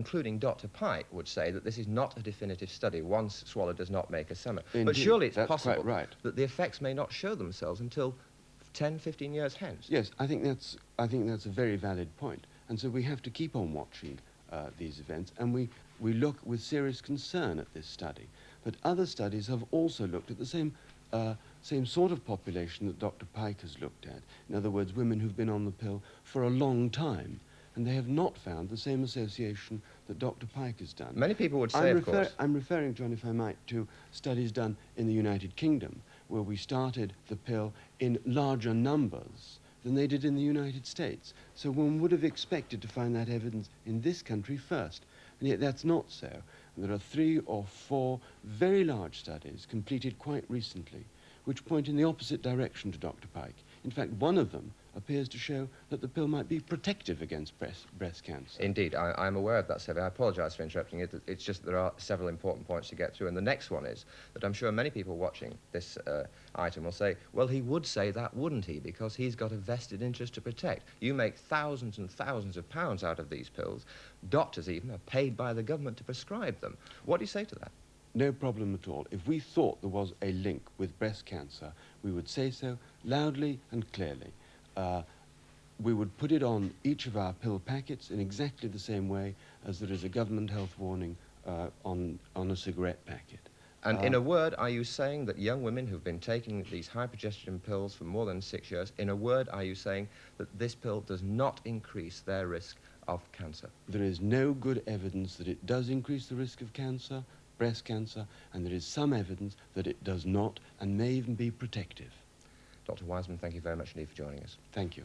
including Dr. Pike, would say that this is not a definitive study. One swallow does not make a summer. Indeed, but surely it's that's possible quite right. that the effects may not show themselves until 10, 15 years hence. Yes, I think that's a very valid point. And so we have to keep on watching these events, and we look with serious concern at this study. But other studies have also looked at the same sort of population that Dr. Pike has looked at. In other words, women who've been on the pill for a long time, and they have not found the same association that Dr. Pike has done. Many people would say, of course... I'm referring, John, if I might, to studies done in the United Kingdom, where we started the pill in larger numbers than they did in the United States. So one would have expected to find that evidence in this country first, and yet that's not so. And there are 3 or 4 very large studies completed quite recently, which point in the opposite direction to Dr. Pike. In fact, one of them appears to show that the pill might be protective against breast cancer. Indeed, I'm aware of that, Sylvia. I apologise for interrupting it. It's just that there are several important points to get through, and the next one is that I'm sure many people watching this item will say, well, he would say that, wouldn't he, because he's got a vested interest to protect. You make thousands and thousands of pounds out of these pills. Doctors even are paid by the government to prescribe them. What do you say to that? No problem at all. If we thought there was a link with breast cancer, we would say so loudly and clearly. We would put it on each of our pill packets in exactly the same way as there is a government health warning on a cigarette packet. And in a word, are you saying that young women who've been taking these high-progesterone pills for more than 6 years, in a word, are you saying that this pill does not increase their risk of cancer? There is no good evidence that it does increase the risk of cancer, breast cancer, and there is some evidence that it does not and may even be protective. Dr. Wiseman, thank you very much indeed for joining us. Thank you.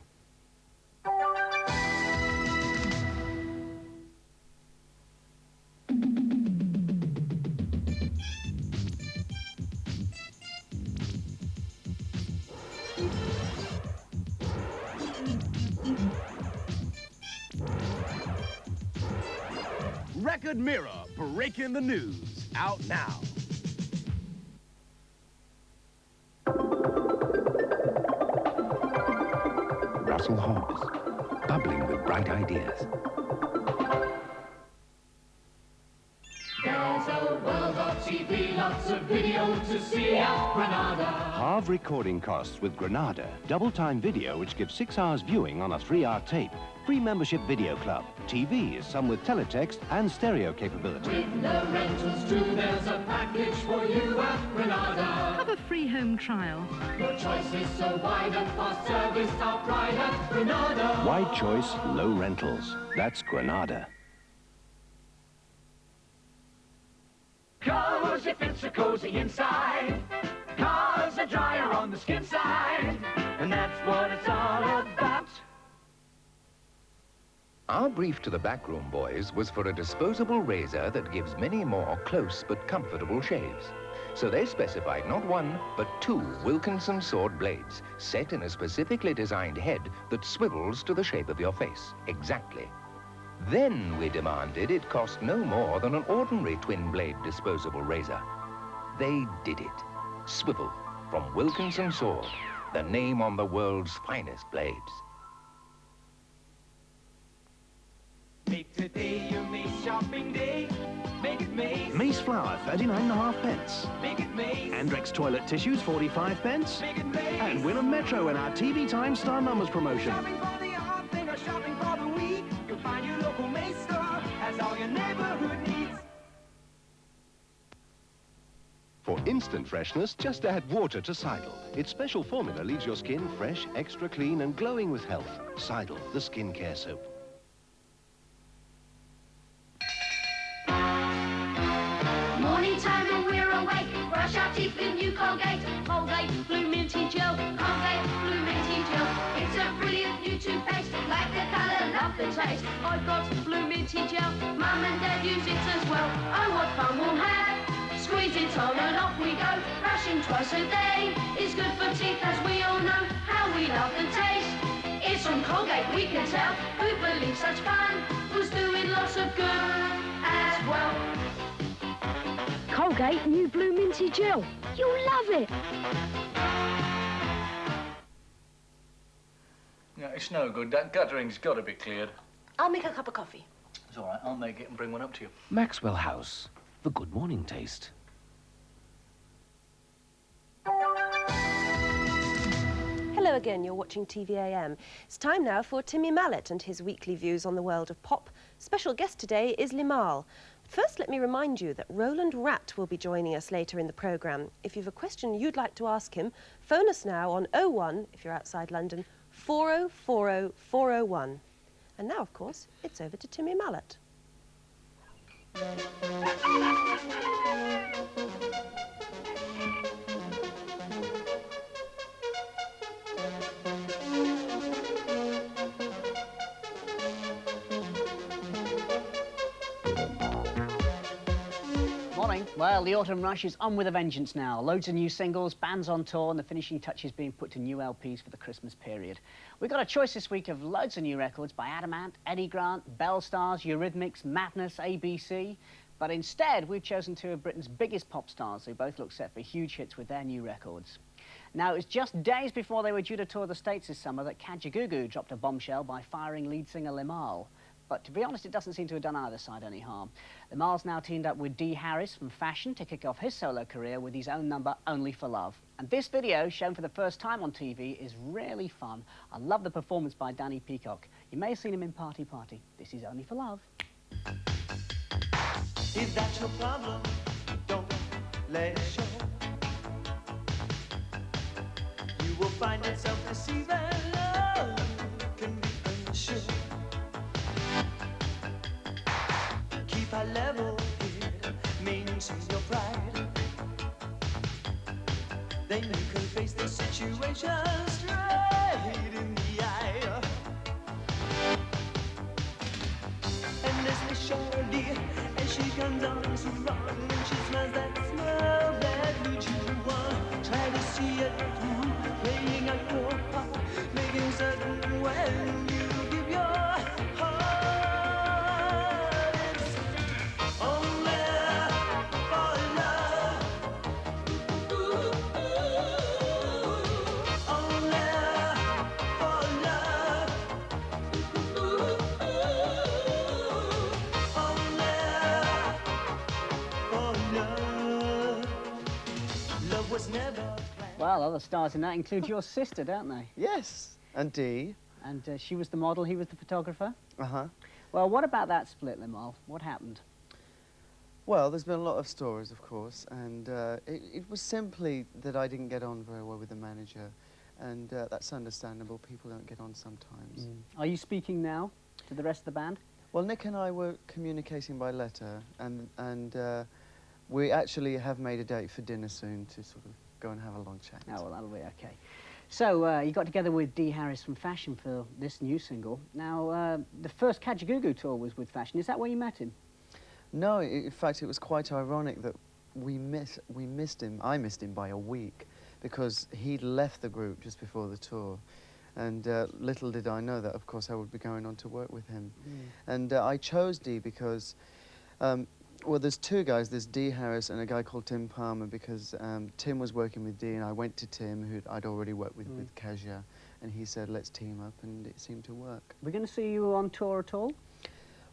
Record Mirror, breaking the news, out now. Russell Hobbs, bubbling with bright ideas. There's a world of TV, lots of video to see at Granada. Halve recording costs with Granada. Double-time video which gives 6 hours viewing on a 3-hour tape. Free membership video club. TVs, some with teletext and stereo capability. With no rentals too, there's a package for you at Granada. Have a free home trial. Your choice is so wide and fast service, our pride at Granada. Wide choice, low rentals. That's Granada. Cozy fits are cozy inside. Cars are drier on the skin side. And that's what it's all about. Our brief to the backroom boys was for a disposable razor that gives many more close but comfortable shaves. So they specified not 1, but 2 Wilkinson sword blades, set in a specifically designed head that swivels to the shape of your face, exactly. Then we demanded it cost no more than an ordinary twin-blade disposable razor. They did it. Swivel from Wilkinson Sword, the name on the world's finest blades. Make today your Mace shopping day. Make it Mace. Mace flour, 39.5 pence. Make it Mace. Andrex toilet tissues, 45 pence. Make it Mace. And win a Metro in our TV Time Star Numbers promotion. Shopping for the odd thing or shopping for the week. You'll find your local Mace store has all your neighborhood needs. For instant freshness, just add water to Seidel. Its special formula leaves your skin fresh, extra clean and glowing with health. Seidel, the skincare soap. Morning time when we're awake, brush our teeth with new Colgate. Colgate Blue Minty Gel, Colgate Blue Minty Gel. It's a brilliant new toothpaste, like the colour, love the taste. I've got Blue Minty Gel, Mum and Dad use it as well. Oh, what fun we'll have! Squeeze it on and off we go. Brushing twice a day is good for teeth, as we all know how we love the taste. It's from Colgate we can tell, who believes such fun was doing lots of good as well. Colgate new Blue Minty Gel. You'll love it. No, it's no good. That guttering's got to be cleared. I'll make a cup of coffee. It's all right, I'll make it and bring one up to you. Maxwell House, for good morning taste. Hello again, you're watching TVAM. It's time now for Timmy Mallet and his weekly views on the world of pop. Special guest today is Limahl. First, let me remind you that Roland Ratt will be joining us later in the programme. If you've a question you'd like to ask him, phone us now on 01, if you're outside London, 4040 401. And now, of course, it's over to Timmy Mallet. Morning. Well, the autumn rush is on with a vengeance now. Loads of new singles, bands on tour, and the finishing touches being put to new LPs for the Christmas period. We've got a choice this week of loads of new records by Adamant, Eddie Grant, Bell Stars, Eurythmics, Madness, ABC. But instead, we've chosen two of Britain's biggest pop stars who both look set for huge hits with their new records. Now, it was just days before they were due to tour the States this summer that Kajagoogoo dropped a bombshell by firing lead singer Limahl. But to be honest, it doesn't seem to have done either side any harm. Limahl's now teamed up with Dee Harris from Fashion to kick off his solo career with his own number, Only for Love. And this video, shown for the first time on TV, is really fun. I love the performance by Danny Peacock. You may have seen him in Party Party. This is Only for Love. Is that your problem? Don't let it show. You will find yourself deceiving. Love can be unsure. Keep a level head, maintain your pride. Then you can face the situation straight in the eye. And as Miss Shirley, as she comes on so wrong, and she smells that smell that leads you on. Try to see it through, playing out your part, making certain when you give your heart. Well, other stars in that include your sister, don't they? Yes, and Dee. And she was the model, he was the photographer? Uh-huh. Well, what about that split, Limahl? What happened? Well, there's been a lot of stories, of course, and it was simply that I didn't get on very well with the manager, and that's understandable. People don't get on sometimes. Are you speaking now to the rest of the band? Well, Nick and I were communicating by letter, and we actually have made a date for dinner soon to sort of go and have a long chat. Oh, well, that'll be okay. So, you got together with Dee Harris from Fashion for this new single. Now, the first Kajagoogoo tour was with Fashion. Is that where you met him? No, in fact, it was quite ironic that we missed him. I missed him by a week because he'd left the group just before the tour. And little did I know that, of course, I would be going on to work with him. And I chose Dee because, well, there's two guys. There's Dee Harris and a guy called Tim Palmer, because Tim was working with Dee, and I went to Tim, who I'd already worked with Kaja, and he said, let's team up, and it seemed to work. We're going to see you on tour at all?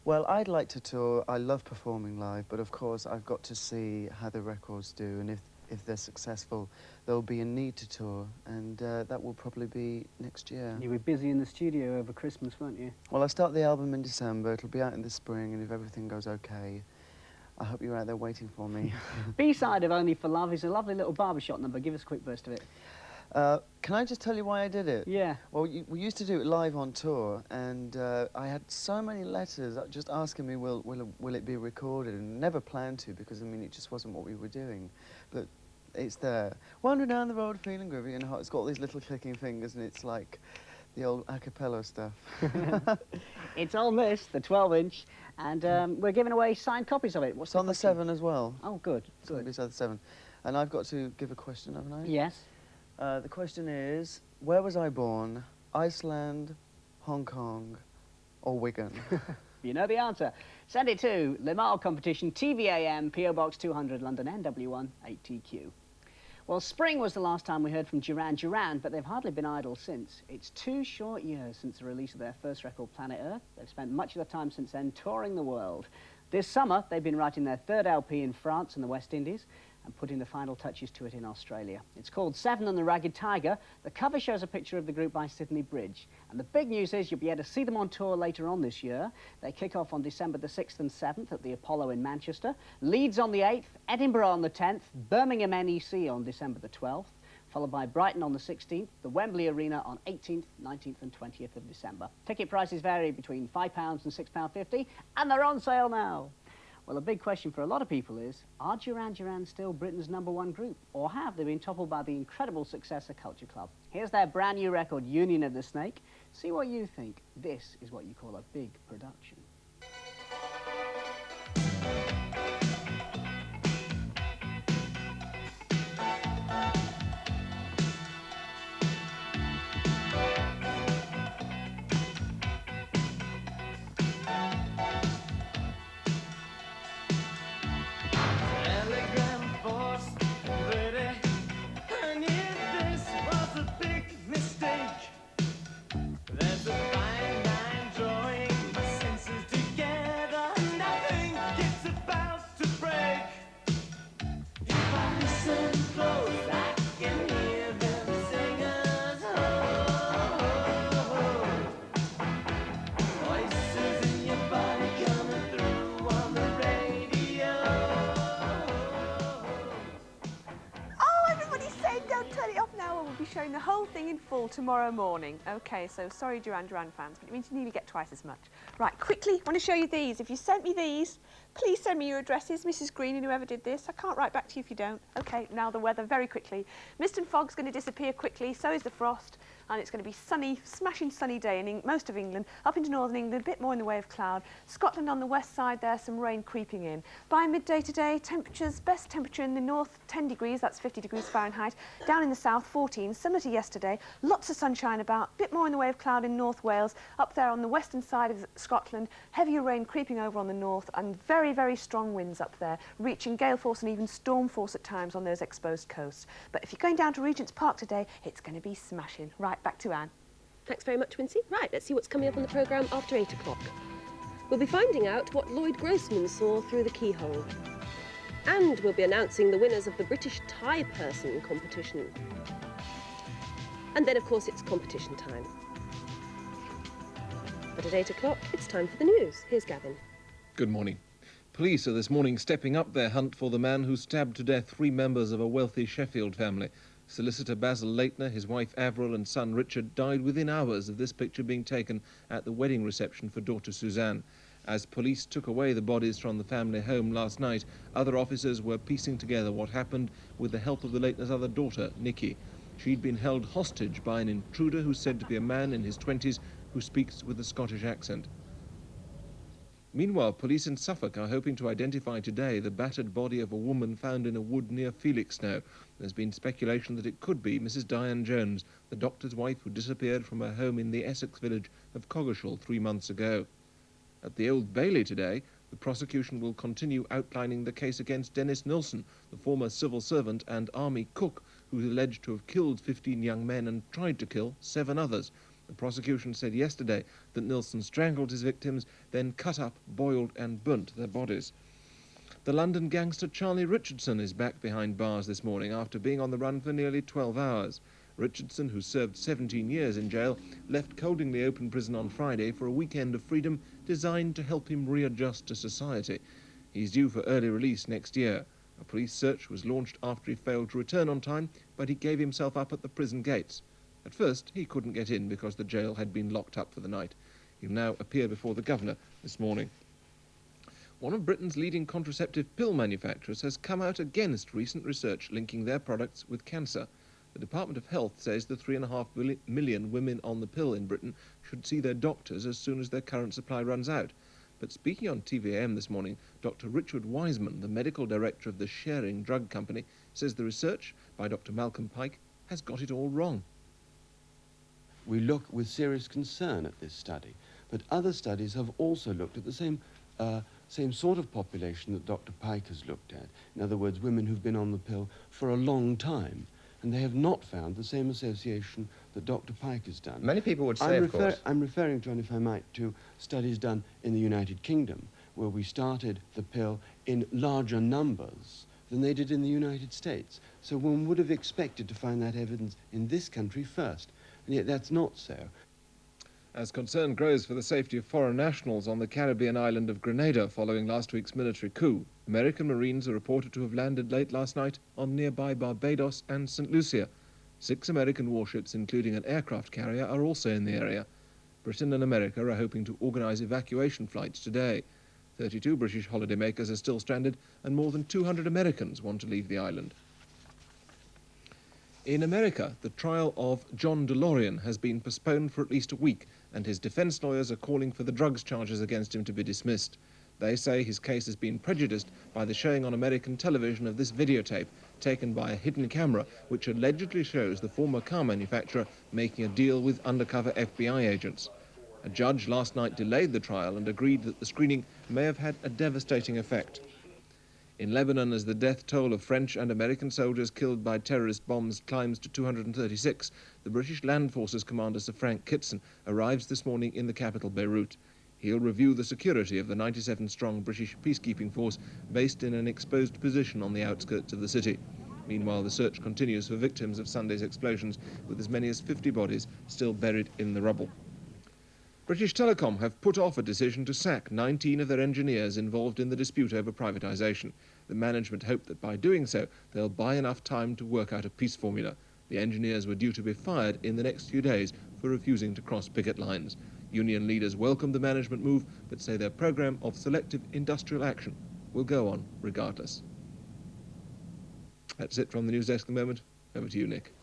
Well, I'd like to tour. I love performing live, but of course I've got to see how the records do, and if they're successful, there'll be a need to tour, and that will probably be next year. You were busy in the studio over Christmas, weren't you? Well, I start the album in December. It'll be out in the spring, and if everything goes okay, I hope you're out there waiting for me. B-side of Only for Love is a lovely little barbershop number. Give us a quick burst of it. Can I just tell you why I did it? Yeah. Well, we used to do it live on tour, and I had so many letters just asking me, will it be recorded, and never planned to, because, I mean, it just wasn't what we were doing. But it's there. Wandering down the road feeling groovy and hot. It's got all these little clicking fingers, and it's like the old a cappella stuff. It's on this, the 12-inch, and we're giving away signed copies of it. What's it's on the 7 as well. Oh, good. It's on the 7. And I've got to give a question, haven't I? Yes. The question is, where was I born? Iceland, Hong Kong, or Wigan? You know the answer. Send it to Limahl Competition, TVAM, PO Box 200, London, NW1 8TQ. Well, spring was the last time we heard from Duran Duran, but they've hardly been idle since. It's 2 short years since the release of their first record, Planet Earth. They've spent much of the time since then touring the world. This summer, they've been writing their 3rd LP in France and the West Indies and putting the final touches to it in Australia. It's called Seven and the Ragged Tiger. The cover shows a picture of the group by Sydney Bridge. And the big news is you'll be able to see them on tour later on this year. They kick off on December the 6th and 7th at the Apollo in Manchester, Leeds on the 8th, Edinburgh on the 10th, Birmingham NEC on December the 12th, followed by Brighton on the 16th, the Wembley Arena on 18th, 19th and 20th of December. Ticket prices vary between £5 and £6.50, and they're on sale now. Well, a big question for a lot of people is, are Duran Duran still Britain's #1 group? Or have they been toppled by the incredible success of Culture Club? Here's their brand new record, Union of the Snake. See what you think. This is what you call a big production. Showing the whole thing in full tomorrow morning. Okay, so sorry Duran Duran fans, but it means you nearly get twice as much. Right, quickly, I want to show you these. If you sent me these, please send me your addresses, Mrs. Green and whoever did this. I can't write back to you if you don't. Okay, now the weather very quickly. Mist and fog's going to disappear quickly, so is the frost, and it's going to be sunny, smashing sunny day in most of England, up into northern England, a bit more in the way of cloud. Scotland on the west side there, some rain creeping in. By midday today, temperatures, best temperature in the north, 10 degrees, that's 50 degrees Fahrenheit. Down in the south, 14, similar to yesterday. Lots of sunshine about, a bit more in the way of cloud in North Wales. Up there on the western side of Scotland, heavier rain creeping over on the north, and very, very strong winds up there, reaching gale force and even storm force at times on those exposed coasts. But if you're going down to Regent's Park today, it's going to be smashing. Right, back to Anne. Thanks very much, Wincey. Right, let's see what's coming up on the programme after 8 o'clock. We'll be finding out what Lloyd Grossman saw through the keyhole. And we'll be announcing the winners of the British Tie Person competition. And then, of course, it's competition time. But at 8 o'clock, it's time for the news. Here's Gavin. Good morning. Police are this morning stepping up their hunt for the man who stabbed to death 3 members of a wealthy Sheffield family. Solicitor Basil Leitner, his wife Avril and son Richard died within hours of this picture being taken at the wedding reception for daughter Suzanne. As police took away the bodies from the family home last night, other officers were piecing together what happened with the help of the Leitner's other daughter, Nikki. She'd been held hostage by an intruder who's said to be a man in his 20s who speaks with a Scottish accent. Meanwhile, police in Suffolk are hoping to identify today the battered body of a woman found in a wood near Felixstowe. There's been speculation that it could be Mrs. Diane Jones, the doctor's wife who disappeared from her home in the Essex village of Coggeshall 3 months ago. At the Old Bailey today, the prosecution will continue outlining the case against Dennis Nilsson, the former civil servant and army cook who's alleged to have killed 15 young men and tried to kill 7 others. The prosecution said yesterday that Nilsson strangled his victims, then cut up, boiled and burnt their bodies. The London gangster Charlie Richardson is back behind bars this morning after being on the run for nearly 12 hours. Richardson, who served 17 years in jail, left Coldingley Open Prison on Friday for a weekend of freedom designed to help him readjust to society. He's due for early release next year. A police search was launched after he failed to return on time, but he gave himself up at the prison gates. At first, he couldn't get in because the jail had been locked up for the night. He'll now appear before the governor this morning. One of Britain's leading contraceptive pill manufacturers has come out against recent research linking their products with cancer. The Department of Health says the 3.5 million women on the pill in Britain should see their doctors as soon as their current supply runs out. But speaking on TVAM this morning, Dr. Richard Wiseman, the medical director of the Sharing Drug Company, says the research by Dr. Malcolm Pike has got it all wrong. We look with serious concern at this study, but other studies have also looked at the same same sort of population that Dr. Pike has looked at. In other words, women who've been on the pill for a long time. And they have not found the same association that Dr. Pike has done. Many people would say, of course... I'm referring, John, if I might, to studies done in the United Kingdom, where we started the pill in larger numbers than they did in the United States. So one would have expected to find that evidence in this country first, and yet that's not so. As concern grows for the safety of foreign nationals on the Caribbean island of Grenada following last week's military coup, American Marines are reported to have landed late last night on nearby Barbados and St. Lucia. 6 American warships, including an aircraft carrier, are also in the area. Britain and America are hoping to organise evacuation flights today. 32 British holidaymakers are still stranded, and more than 200 Americans want to leave the island. In America, the trial of John DeLorean has been postponed for at least a week, and his defence lawyers are calling for the drugs charges against him to be dismissed. They say his case has been prejudiced by the showing on American television of this videotape taken by a hidden camera, which allegedly shows the former car manufacturer making a deal with undercover FBI agents. A judge last night delayed the trial and agreed that the screening may have had a devastating effect. In Lebanon, as the death toll of French and American soldiers killed by terrorist bombs climbs to 236, the British Land Forces commander Sir Frank Kitson arrives this morning in the capital, Beirut. He'll review the security of the 97-strong British peacekeeping force based in an exposed position on the outskirts of the city. Meanwhile, the search continues for victims of Sunday's explosions, with as many as 50 bodies still buried in the rubble. British Telecom have put off a decision to sack 19 of their engineers involved in the dispute over privatisation. The management hope that by doing so, they'll buy enough time to work out a peace formula. The engineers were due to be fired in the next few days for refusing to cross picket lines. Union leaders welcomed the management move, but say their programme of selective industrial action will go on regardless. That's it from the news desk at the moment. Over to you, Nick.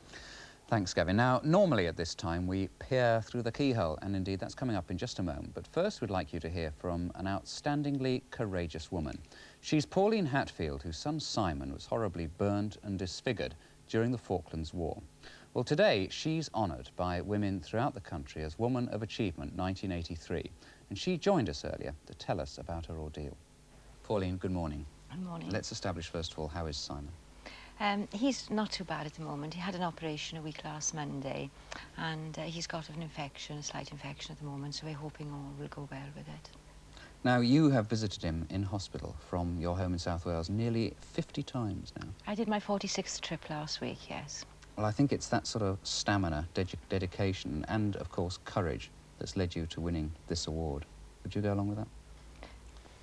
Thanks, Gavin. Now, normally at this time we peer through the keyhole, and indeed that's coming up in just a moment. But first we'd like you to hear from an outstandingly courageous woman. She's Pauline Hatfield, whose son Simon was horribly burned and disfigured during the Falklands War. Well, today she's honoured by women throughout the country as Woman of Achievement 1983, and she joined us earlier to tell us about her ordeal. Pauline, good morning. Good morning. Let's establish first of all, how is Simon? He's not too bad at the moment. He had an operation a week last Monday, and he's got an infection, a slight infection at the moment, so we're hoping all will go well with it. Now, you have visited him in hospital from your home in South Wales nearly 50 times now. I did my 46th trip last week, yes. Well, I think it's that sort of stamina, dedication, and, of course, courage that's led you to winning this award. Would you go along with that?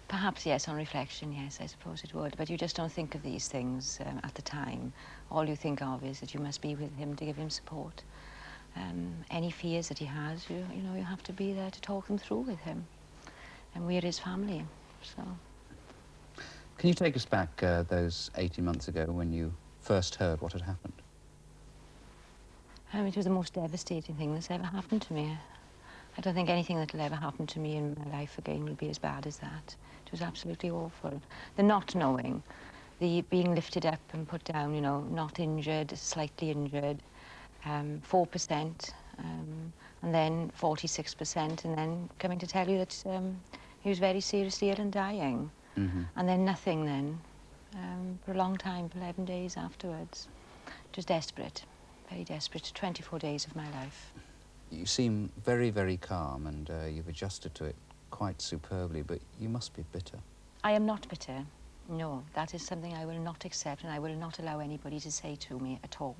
Perhaps, yes, on reflection, yes, I suppose it would. But you just don't think of these things at the time. All you think of is that you must be with him to give him support. Any fears that he has, you know, you have to be there to talk them through with him. And we're his family, so... Can you take us back those 18 months ago when you first heard what had happened? It was the most devastating thing that's ever happened to me. I don't think anything that will ever happen to me in my life again will be as bad as that. It was absolutely awful. The not knowing, the being lifted up and put down, you know, not injured, slightly injured, 4%, and then 46%, and then coming to tell you that he was very seriously ill and dying. Mm-hmm. And then nothing then, for a long time, for 11 days afterwards. It was desperate, very desperate, 24 days of my life. You seem very, very calm, and you've adjusted to it quite superbly, but you must be bitter. I am not bitter. No, that is something I will not accept, and I will not allow anybody to say to me at all.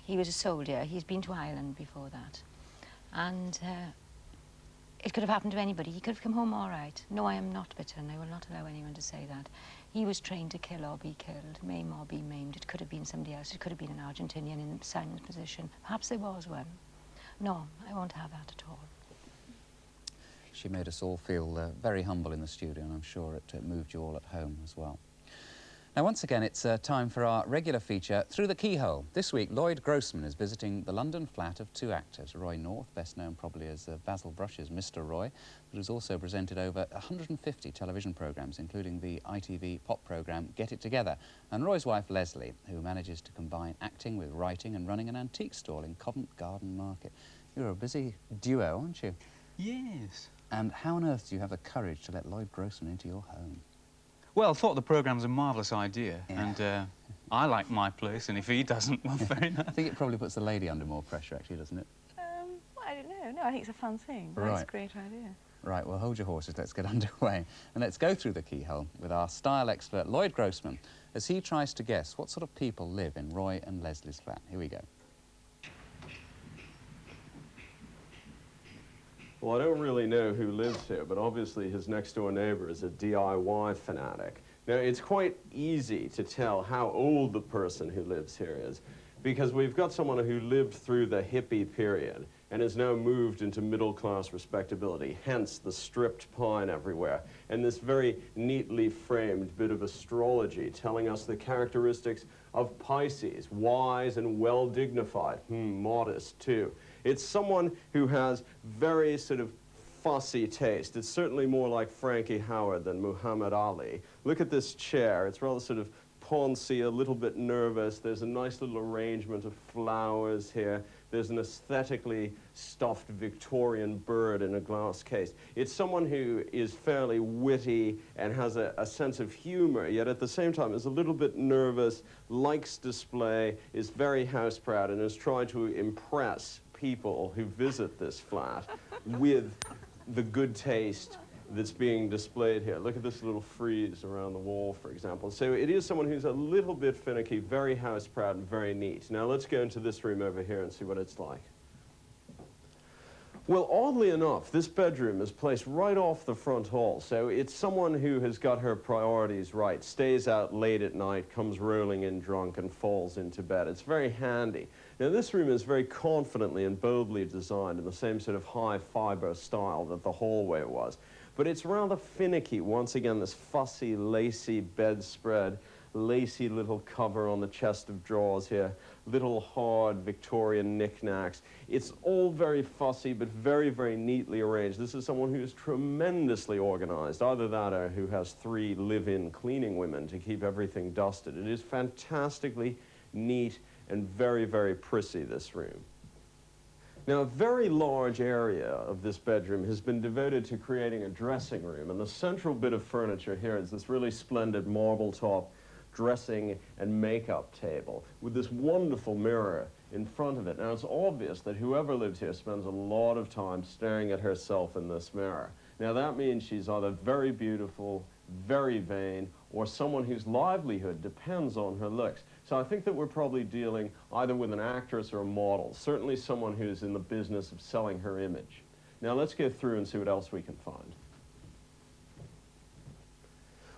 He was a soldier. He's been to Ireland before that. And it could have happened to anybody. He could have come home all right. No, I am not bitter, and I will not allow anyone to say that. He was trained to kill or be killed, maim or be maimed. It could have been somebody else. It could have been an Argentinian in Simon's position. Perhaps there was one. No, I won't have that at all. She made us all feel very humble in the studio, and I'm sure it moved you all at home as well. Now, once again, it's time for our regular feature, Through the Keyhole. This week, Lloyd Grossman is visiting the London flat of 2 actors. Roy North, best known probably as Basil Brush's Mr. Roy, but has also presented over 150 television programmes, including the ITV pop programme Get It Together, and Roy's wife, Leslie, who manages to combine acting with writing and running an antique stall in Covent Garden Market. You're a busy duo, aren't you? Yes. And how on earth do you have the courage to let Lloyd Grossman into your home? Well, I thought the programme's a marvellous idea, and I like my place, and if he doesn't, well, fair enough. I think it probably puts the lady under more pressure, actually, doesn't it? Well, I don't know. No, I think it's a fun thing. Right. That's a great idea. Right, well, hold your horses. Let's get underway. And let's go through the keyhole with our style expert, Lloyd Grossman, as he tries to guess what sort of people live in Roy and Leslie's flat. Here we go. Well, I don't really know who lives here, but obviously his next-door neighbor is a DIY fanatic. Now, it's quite easy to tell how old the person who lives here is, because we've got someone who lived through the hippie period and has now moved into middle-class respectability, hence the stripped pine everywhere, and this very neatly framed bit of astrology telling us the characteristics of Pisces, wise and well-dignified, modest too. It's someone who has very sort of fussy taste. It's certainly more like Frankie Howard than Muhammad Ali. Look at this chair. It's rather sort of poncy, a little bit nervous. There's a nice little arrangement of flowers here. There's an aesthetically stuffed Victorian bird in a glass case. It's someone who is fairly witty and has a sense of humor, yet at the same time is a little bit nervous, likes display, is very house-proud, and has tried to impress people who visit this flat with the good taste that's being displayed here. Look at this little frieze around the wall, for example. So it is someone who's a little bit finicky, very house-proud, and very neat. Now let's go into this room over here and see what it's like. Well, oddly enough, this bedroom is placed right off the front hall, so it's someone who has got her priorities right, stays out late at night, comes rolling in drunk, and falls into bed. It's very handy. Now, this room is very confidently and boldly designed in the same sort of high-fiber style that the hallway was. But it's rather finicky. Once again, this fussy, lacy bedspread, lacy little cover on the chest of drawers here, little hard Victorian knickknacks. It's all very fussy, but very, very neatly arranged. This is someone who is tremendously organized, either that or who has 3 live-in cleaning women to keep everything dusted. It is fantastically neat and very, very prissy, this room. Now, a very large area of this bedroom has been devoted to creating a dressing room, and the central bit of furniture here is this really splendid marble-top dressing and makeup table with this wonderful mirror in front of it. Now, it's obvious that whoever lives here spends a lot of time staring at herself in this mirror. Now, that means she's either very beautiful, very vain, or someone whose livelihood depends on her looks. So I think that we're probably dealing either with an actress or a model, certainly someone who's in the business of selling her image. Now, let's go through and see what else we can find.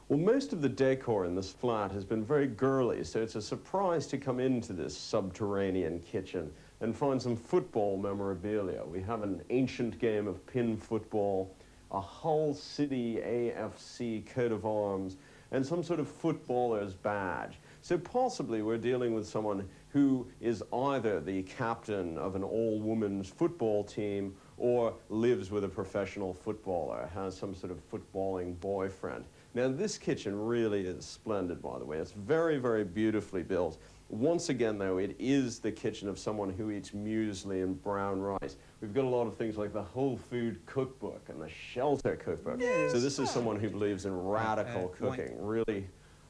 Well, most of the decor in this flat has been very girly, so it's a surprise to come into this subterranean kitchen and find some football memorabilia. We have an ancient game of pin football, a Hull City AFC coat of arms, and some sort of footballer's badge. So possibly we're dealing with someone who is either the captain of an all-women's football team or lives with a professional footballer, has some sort of footballing boyfriend. Now, this kitchen really is splendid, by the way. It's very, very beautifully built. Once again, though, it is the kitchen of someone who eats muesli and brown rice. We've got a lot of things like the Whole Food Cookbook and the Shelter Cookbook. Yes. So this is someone who believes in radical cooking, really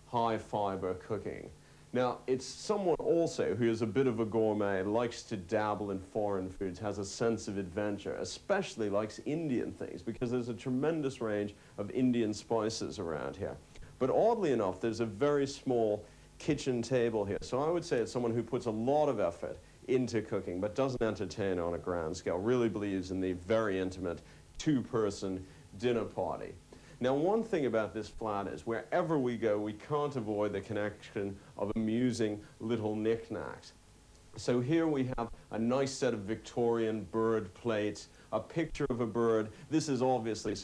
high-fiber cooking. Now, it's someone also who is a bit of a gourmet, likes to dabble in foreign foods, has a sense of adventure, especially likes Indian things, because there's a tremendous range of Indian spices around here. But oddly enough, there's a very small kitchen table here. So I would say it's someone who puts a lot of effort into cooking, but doesn't entertain on a grand scale, really believes in the very intimate 2-person dinner party. Now, one thing about this flat is wherever we go, we can't avoid the connection of amusing little knickknacks. So here we have a nice set of Victorian bird plates, a picture of a bird. This is obviously